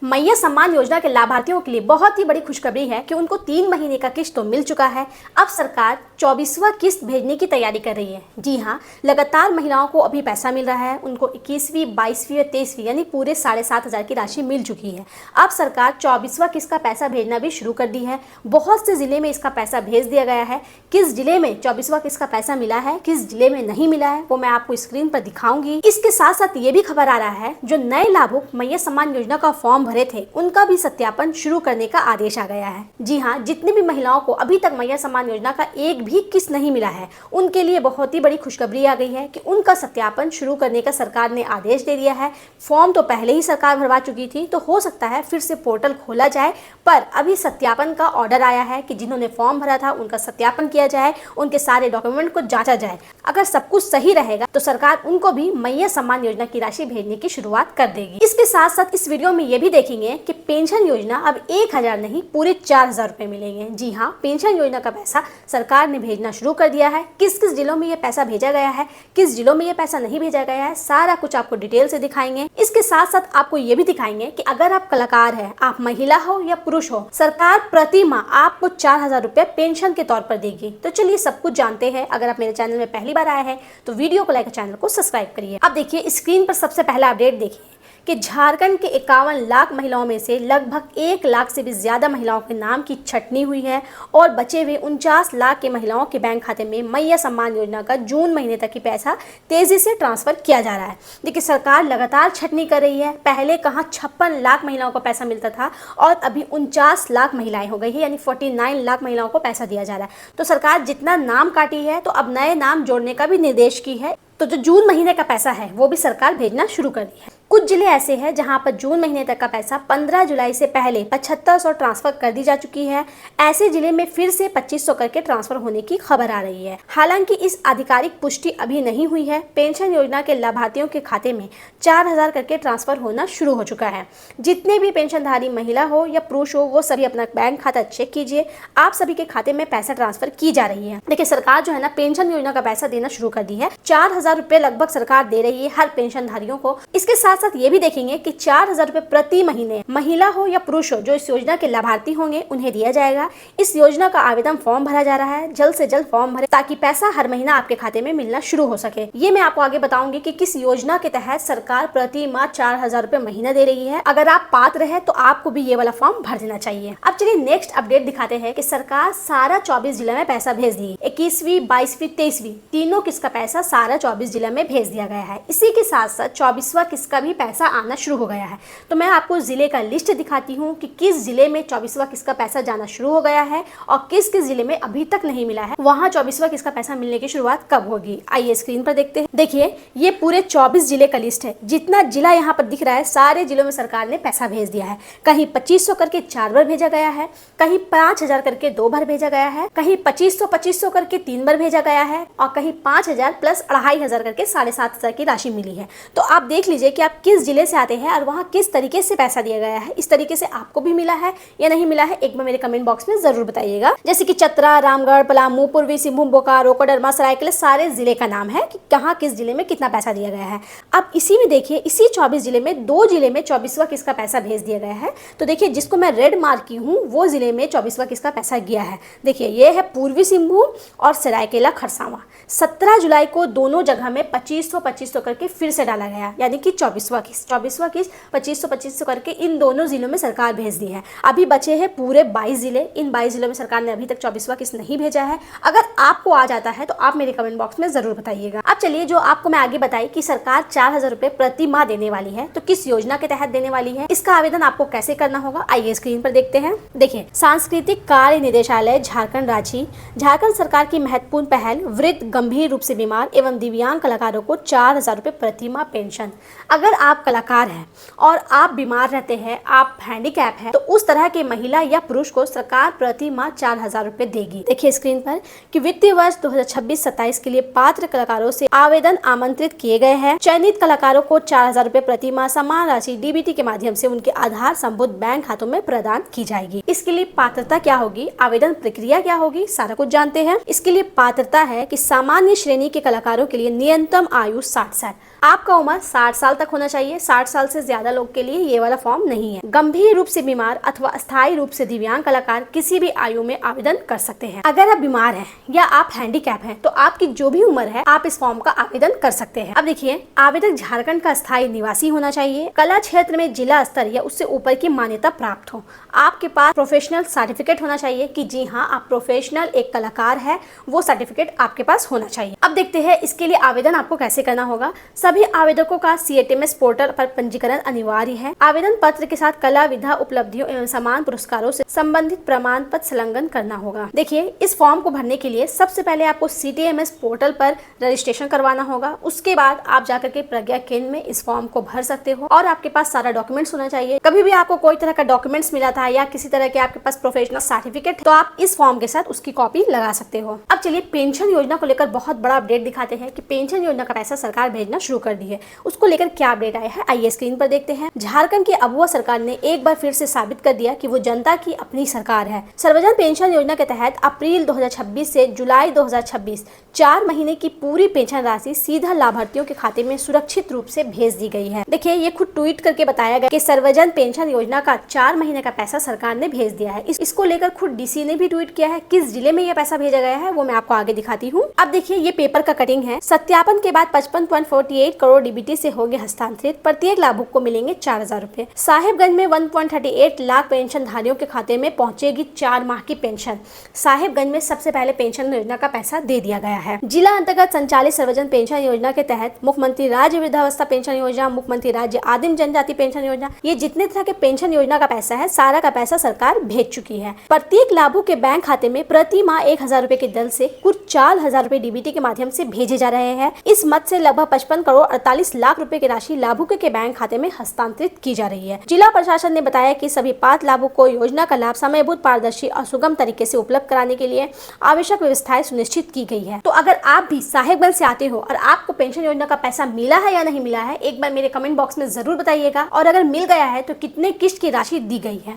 मैया सम्मान योजना के लाभार्थियों के लिए बहुत ही बड़ी खुशखबरी है कि उनको 3 महीने का किस्त तो मिल चुका है। अब सरकार 24वां किस्त भेजने की तैयारी कर रही है। जी हाँ, लगातार महिलाओं को अभी पैसा मिल रहा है। उनको 21वीं, 22वीं और 23वीं यानी पूरे 7,500 की राशि मिल चुकी है। अब सरकार 24वां किस्त का पैसा भेजना भी शुरू कर दी है। बहुत से जिले में इसका पैसा भेज दिया गया है। किस जिले में 24वां किस्त का पैसा मिला है, किस जिले में नहीं मिला है, वो मैं आपको स्क्रीन पर दिखाऊंगी। इसके साथ साथ ये भी खबर आ रहा है, जो नए लाभुक मैया सम्मान योजना का फॉर्म भरे थे उनका भी सत्यापन शुरू करने का आदेश आ गया है। जी हाँ, जितनी भी महिलाओं को अभी तक मैया सम्मान योजना का एक भी किस्त नहीं मिला है, उनके लिए बहुत ही बड़ी खुशखबरी आ गई है कि उनका सत्यापन शुरू करने का सरकार ने आदेश दे दिया है। फॉर्म तो पहले ही सरकार भरवा चुकी थी, तो हो सकता है फिर से पोर्टल खोला जाए, पर अभी सत्यापन का ऑर्डर आया है कि जिन्होंने फॉर्म भरा था उनका सत्यापन किया जाए, उनके सारे डॉक्यूमेंट को जांचा जाए। अगर सब कुछ सही रहेगा तो सरकार उनको भी मैया सम्मान योजना की राशि भेजने की शुरुआत कर देगी। इसके साथ साथ इस वीडियो में ये भी देखेंगे कि पेंशन योजना अब 1,000 नहीं पूरे 4,000 रुपए मिलेंगे। जी हाँ, पेंशन योजना का पैसा सरकार ने भेजना शुरू कर दिया है। किस किस जिलों में ये पैसा भेजा गया है, किस जिलों में ये पैसा नहीं भेजा गया है, सारा कुछ आपको डिटेल से दिखाएंगे। इसके साथ साथ आपको ये भी दिखाएंगे कि अगर आप कलाकार है, आप महिला हो या पुरुष हो, सरकार प्रति माह आपको 4,000 रुपए पेंशन के तौर पर देगी। तो चलिए सब कुछ जानते हैं। अगर आप मेरे चैनल में पहली बार आए हैं तो वीडियो को लाइक, चैनल को सब्सक्राइब करिए। अब देखिए स्क्रीन पर सबसे पहला अपडेट देखिए कि झारखंड के 51 लाख महिलाओं में से लगभग 1 लाख से भी ज्यादा महिलाओं के नाम की छटनी हुई है और बचे हुए 49 लाख के महिलाओं के बैंक खाते में मैया सम्मान योजना का जून महीने तक की पैसा तेजी से ट्रांसफर किया जा रहा है। देखिए सरकार लगातार छटनी कर रही है। पहले कहाँ 56 लाख महिलाओं को पैसा मिलता था और अभी 49 लाख महिलाएं हो गई है, यानी 49 लाख महिलाओं को पैसा दिया जा रहा है। तो सरकार जितना नाम काटी है तो अब नए नाम जोड़ने का भी निर्देश की है। तो जो जून महीने का पैसा है वो भी सरकार भेजना शुरू कर दी है। कुछ जिले ऐसे हैं जहां पर जून महीने तक का पैसा 15 जुलाई से पहले 7500 ट्रांसफर कर दी जा चुकी है। ऐसे जिले में फिर से 2500 करके ट्रांसफर होने की खबर आ रही है। हालांकि इस आधिकारिक पुष्टि अभी नहीं हुई है। पेंशन योजना के लाभार्थियों के खाते में 4,000 करके ट्रांसफर होना शुरू हो चुका है। जितने भी पेंशनधारी महिला हो या पुरुष हो, वो सभी अपना बैंक खाता चेक कीजिए। आप सभी के खाते में पैसा ट्रांसफर की जा रही है। देखिए सरकार जो है ना, पेंशन योजना का पैसा देना शुरू कर दी है। 4,000 रुपए लगभग सरकार दे रही है हर पेंशनधारियों को। इसके साथ साथ ये भी देखेंगे कि 4,000 रुपए प्रति महीने महिला हो या पुरुष हो जो इस योजना के लाभार्थी होंगे उन्हें दिया जाएगा। इस योजना का आवेदन फॉर्म भरा जा रहा है। जल्द से जल्द फॉर्म भरें ताकि पैसा हर महीना आपके खाते में मिलना शुरू हो सके। ये मैं आपको आगे बताऊंगी कि किस योजना के तहत सरकार प्रति माह 4,000 रुपए महीना दे रही है। अगर आप पात्र है तो आपको भी ये वाला फॉर्म भर देना चाहिए। अब चलिए नेक्स्ट अपडेट दिखाते हैं कि सरकार सारा 24 जिले में पैसा भेज दी। 21वीं, 22वीं, 23वीं तीनों किस्त का पैसा सारा 24 जिले में भेज दिया गया है। इसी के साथ साथ 24वां किस्त का भी पैसा आना शुरू हो गया है। तो मैं आपको जिले का लिस्ट दिखाती हूँ कि किस जिले में 24वां किस्त का पैसा जाना शुरू हो गया है और किस किस जिले में अभी तक नहीं मिला है। वहाँ 24वां किस्त का पैसा मिलने की शुरुआत कब होगी, आइए स्क्रीन पर देखते हैं। देखिए ये पूरे 24 जिले का लिस्ट है। जितना जिला यहाँ पर दिख रहा है सारे जिलों में सरकार ने पैसा भेज दिया है। कहीं 2500 करके 4 बार भेजा गया है, कहीं 5,000 करके 2 बार भेजा गया है, कहीं 2500 करके 3 बार भेजा गया है और कहीं 5,000 प्लस 2,500 करके 7,500 की राशि मिली है। तो आप देख लीजिए कि आप किस जिले से आते हैं और वहाँ किस तरीके से पैसा दिया गया है। इस तरीके से आपको भी मिला है या नहीं मिला है, एक बार मेरे कमेंट बॉक्स में जरूर बताइएगा। जैसे कि चतरा, रामगढ़, पलामू, पूर्वी सिंहभूम, बोकारो, कोडरमा, सरायकेला सारे जिले का नाम है कि कहाँ किस जिले में कितना पैसा दिया गया है। अब इसी में देखिए, इसी 24 जिले में 2 जिले में 24वां किस्त का पैसा भेज दिया गया है। तो देखिए जिसको मैं रेड मार्क की हूँ वो जिले में 24वां किस्त का पैसा गया है। देखिए ये है पूर्वी सिंहभूम और सरायकेला खरसावां। 17 जुलाई को दोनों जगह में 2500 करके फिर से डाला गया, यानी कि 24वां किस्त 2500 करके इन दोनों जिलों में सरकार भेज दी है। अभी बचे हैं पूरे 22 जिले। इन 22 जिलों में सरकार ने अभी तक 24वां किस्त नहीं भेजा है। अगर आपको आ जाता है तो आप मेरे कमेंट बॉक्स में जरूर बताइएगा। अब चलिए जो आपको मैं आगे बताई कि सरकार 4,000 रुपए प्रति माह देने वाली है, तो किस योजना के तहत देने वाली है, इसका आवेदन आपको कैसे करना होगा, आइए स्क्रीन पर देखते हैं। देखिए सांस्कृतिक कार्य निदेशालय झारखंड रांची, झारखंड सरकार की महत्वपूर्ण पहल वृद्ध, गंभीर रूप से बीमार एवं दिव्यांग कलाकारों को 4,000 रुपए प्रति माह पेंशन। अगर आप कलाकार हैं और आप बीमार रहते हैं, आप हैंडीकैप है, तो उस तरह के महिला या पुरुष को सरकार प्रति माह 4,000 रुपए देगी। देखिए स्क्रीन पर कि वित्तीय वर्ष 2026-27 के लिए पात्र कलाकारों से आवेदन आमंत्रित किए गए हैं। चयनित कलाकारों को 4,000 रुपए प्रति माह समान राशि डीबीटी के माध्यम से उनके आधार संबद्ध बैंक खातों में प्रदान की जाएगी। इसके लिए पात्रता क्या होगी, आवेदन प्रक्रिया क्या होगी, सारा कुछ जानते हैं। इसके लिए पात्रता है कि सामान्य श्रेणी के कलाकारों के लिए न्यूनतम आयु 60 साल। आपका उम्र 60 साल तक होना चाहिए। 60 साल से ज्यादा लोग के लिए ये वाला फॉर्म नहीं है। गंभीर रूप से बीमार अथवा अस्थायी रूप से दिव्यांग कलाकार किसी भी आयु में आवेदन कर सकते हैं। अगर आप बीमार हैं या आप हैंडीकैप हैं तो आपकी जो भी उम्र है आप इस फॉर्म का आवेदन कर सकते हैं। अब देखिए, आवेदक झारखंड का स्थायी निवासी होना चाहिए, कला क्षेत्र में जिला स्तर या उससे ऊपर की मान्यता प्राप्त हो, आपके पास प्रोफेशनल सर्टिफिकेट होना चाहिए कि जी हाँ आप प्रोफेशनल एक कलाकार है, वो सर्टिफिकेट आपके पास होना चाहिए। अब देखते हैं इसके लिए आवेदन आपको कैसे करना होगा। सभी आवेदकों का CATMS पोर्टल पर पंजीकरण अनिवार्य है। आवेदन पत्र के साथ कला विधा उपलब्धियों एवं समान पुरस्कारों से संबंधित प्रमाण पत्र संलग्न करना होगा। देखिए, इस फॉर्म को भरने के लिए सबसे पहले आपको CATMS पोर्टल पर रजिस्ट्रेशन करवाना होगा। उसके बाद आप जाकर के प्रज्ञा केंद्र में इस फॉर्म को भर सकते हो और आपके पास सारा डॉक्यूमेंट्स होना चाहिए। कभी भी आपको कोई तरह का डॉक्यूमेंट्स मिला था या किसी तरह के आपके पास प्रोफेशनल सर्टिफिकेट, तो आप इस फॉर्म के साथ उसकी कॉपी लगा सकते हो। अब चलिए पेंशन योजना को लेकर बहुत बड़ा अपडेट दिखाते हैं कि पेंशन योजना का पैसा सरकार भेजना शुरू कर दी है। उसको लेकर क्या अपडेट आया है आइए स्क्रीन पर देखते हैं। झारखंड की अबुआ सरकार ने एक बार फिर से साबित कर दिया कि वो जनता की अपनी सरकार है। सर्वजन पेंशन योजना के तहत अप्रैल 2026 से जुलाई 2026 4 महीने की पूरी पेंशन राशि सीधा लाभार्थियों के खाते में सुरक्षित रूप से भेज दी गई है। देखिए, ये खुद ट्वीट करके बताया गया कि सर्वजन पेंशन योजना का 4 महीने का पैसा सरकार ने भेज दिया है। इसको लेकर खुद DC ने भी ट्वीट किया है। किस जिले में ये पैसा भेजा गया है वो मैं आपको आगे दिखाती हूँ। अब देखिए, ये पेपर का कटिंग है। सत्यापन के बाद 55.48 करोड़ DBT से होंगे हस्तांतरित। प्रत्येक लाभुक को मिलेंगे 4000 रुपए। साहेबगंज में 1.38 लाख पेंशन धारियों के खाते में पहुंचेगी 4 माह की पेंशन। साहेबगंज में सबसे पहले पेंशन योजना का पैसा दे दिया गया है। जिला अंतर्गत संचालित सर्वजन पेंशन योजना के तहत मुख्यमंत्री राज्य वृद्धावस्था पेंशन योजना, मुख्यमंत्री राज्य आदिम जनजाति पेंशन योजना, ये जितने तरह के पेंशन योजना का पैसा है सारा का पैसा सरकार भेज चुकी है। प्रत्येक लाभुक के बैंक खाते में प्रति माह 1000 रुपए की दर से कुल 4000 रुपए DBT के माध्यम से भेजे जा रहे हैं। इस मद से लगभग 55 करोड़ 48 लाख रुपए की राशि लाभुक के बैंक खाते में हस्तांतरित की जा रही है। जिला प्रशासन ने बताया कि सभी पात्र लाभुक को योजना का लाभ समयबद्ध, पारदर्शी और सुगम तरीके से उपलब्ध कराने के लिए आवश्यक व्यवस्थाएं सुनिश्चित की गई है। तो अगर आप भी साहेबगंज से आते हो और आपको पेंशन योजना का पैसा मिला है या नहीं मिला है, एक बार मेरे कमेंट बॉक्स में जरूर बताइएगा। और अगर मिल गया है तो कितने किस्त की राशि दी गई है।